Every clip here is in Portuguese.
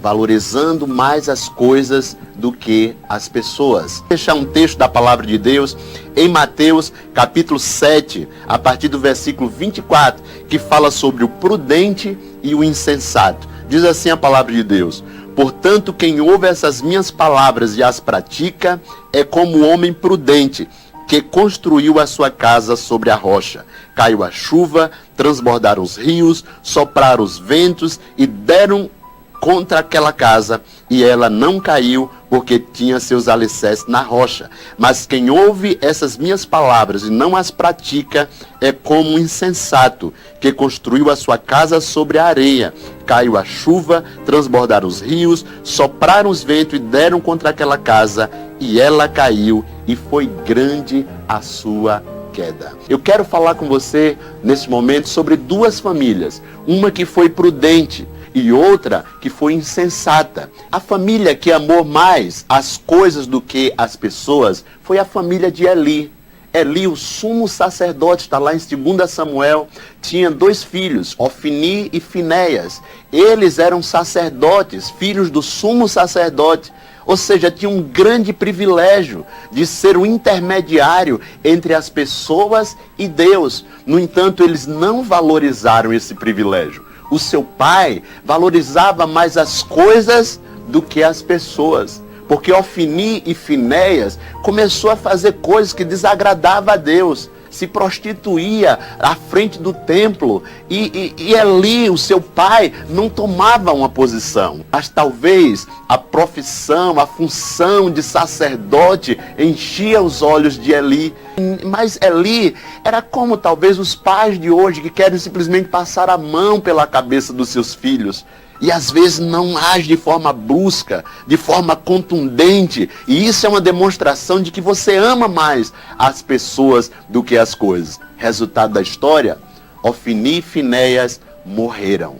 Valorizando mais as coisas do que as pessoas. Vou deixar um texto da palavra de Deus em Mateus capítulo 7, a partir do versículo 24, que fala sobre o prudente e o insensato. Diz assim a palavra de Deus: portanto, quem ouve essas minhas palavras e as pratica é como o homem prudente, que construiu a sua casa sobre a rocha. Caiu a chuva, transbordaram os rios, sopraram os ventos e deram contra aquela casa, e ela não caiu, porque tinha seus alicerces na rocha. Mas quem ouve essas minhas palavras e não as pratica, é como um insensato, que construiu a sua casa sobre a areia. Caiu a chuva, transbordaram os rios, sopraram os ventos e deram contra aquela casa, e ela caiu, e foi grande a sua queda. Eu quero falar com você, nesse momento, sobre duas famílias. Uma que foi prudente, e outra que foi insensata. A família que amou mais as coisas do que as pessoas foi a família de Eli. Eli, o sumo sacerdote, está lá em 2 Samuel, tinha 2 filhos, Ofni e Finéias. Eles eram sacerdotes, filhos do sumo sacerdote. Ou seja, tinha um grande privilégio de ser o intermediário entre as pessoas e Deus. No entanto, eles não valorizaram esse privilégio. O seu pai valorizava mais as coisas do que as pessoas. Porque Ofni e Finéias começou a fazer coisas que desagradavam a Deus. Se prostituía à frente do templo. E Eli, o seu pai, não tomava uma posição. Mas talvez a profissão, a função de sacerdote enchia os olhos de Eli. Mas Eli era como talvez os pais de hoje que querem simplesmente passar a mão pela cabeça dos seus filhos. E às vezes não age de forma brusca, de forma contundente. E isso é uma demonstração de que você ama mais as pessoas do que as coisas. Resultado da história, Ofni e Finéias morreram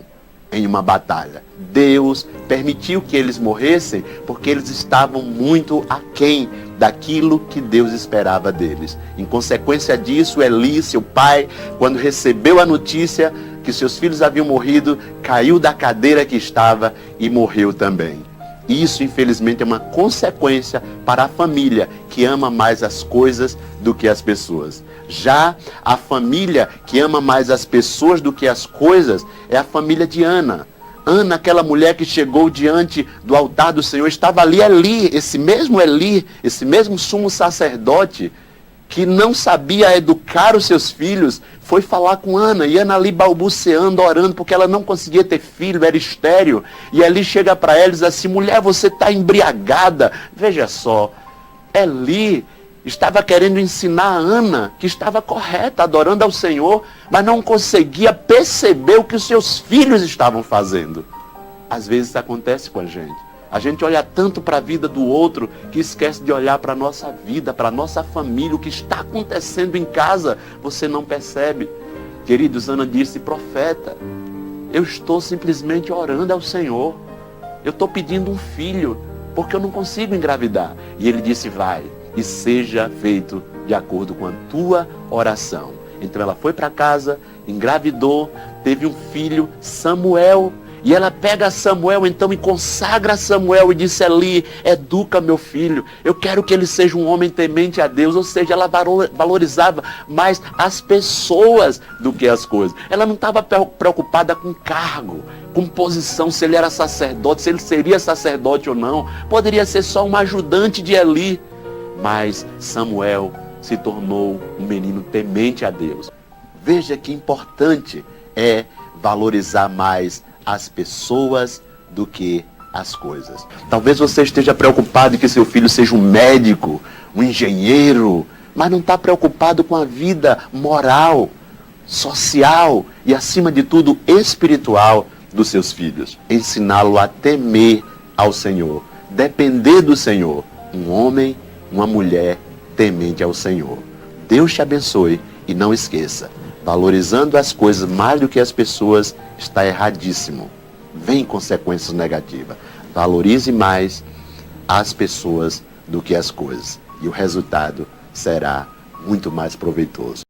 em uma batalha. Deus permitiu que eles morressem porque eles estavam muito aquém daquilo que Deus esperava deles. Em consequência disso, Eli, seu pai, quando recebeu a notícia que seus filhos haviam morrido, caiu da cadeira que estava e morreu também. Isso, infelizmente, é uma consequência para a família que ama mais as coisas do que as pessoas. Já a família que ama mais as pessoas do que as coisas é a família de Ana. Ana, aquela mulher que chegou diante do altar do Senhor, estava ali Eli, esse mesmo sumo sacerdote, que não sabia educar os seus filhos, foi falar com Ana, e Ana ali balbuciando, orando, porque ela não conseguia ter filho, era estéril. E Eli chega para ela e diz assim: mulher, você está embriagada. Veja só, Eli estava querendo ensinar a Ana que estava correta, adorando ao Senhor, mas não conseguia perceber o que os seus filhos estavam fazendo. Às vezes isso acontece com a gente. A gente olha tanto para a vida do outro que esquece de olhar para a nossa vida, para a nossa família, o que está acontecendo em casa, você não percebe. Queridos, Ana disse: profeta, eu estou simplesmente orando ao Senhor. Eu estou pedindo um filho, porque eu não consigo engravidar. E ele disse: vai, e seja feito de acordo com a tua oração. Então ela foi para casa, engravidou, teve um filho, Samuel. E ela pega Samuel então e consagra Samuel e disse: Eli, educa meu filho, eu quero que ele seja um homem temente a Deus. Ou seja, ela valorizava mais as pessoas do que as coisas. Ela não estava preocupada com cargo, com posição, se ele era sacerdote, se ele seria sacerdote ou não. Poderia ser só um ajudante de Eli. Mas Samuel se tornou um menino temente a Deus. Veja que importante é valorizar mais as pessoas do que as coisas. Talvez você esteja preocupado em que seu filho seja um médico, um engenheiro, mas não está preocupado com a vida moral, social e, acima de tudo, espiritual dos seus filhos. Ensiná-lo a temer ao Senhor, depender do Senhor. Um homem, uma mulher temente ao Senhor. Deus te abençoe e não esqueça, valorizando as coisas mais do que as pessoas está erradíssimo. Vem consequências negativas. Valorize mais as pessoas do que as coisas. E o resultado será muito mais proveitoso.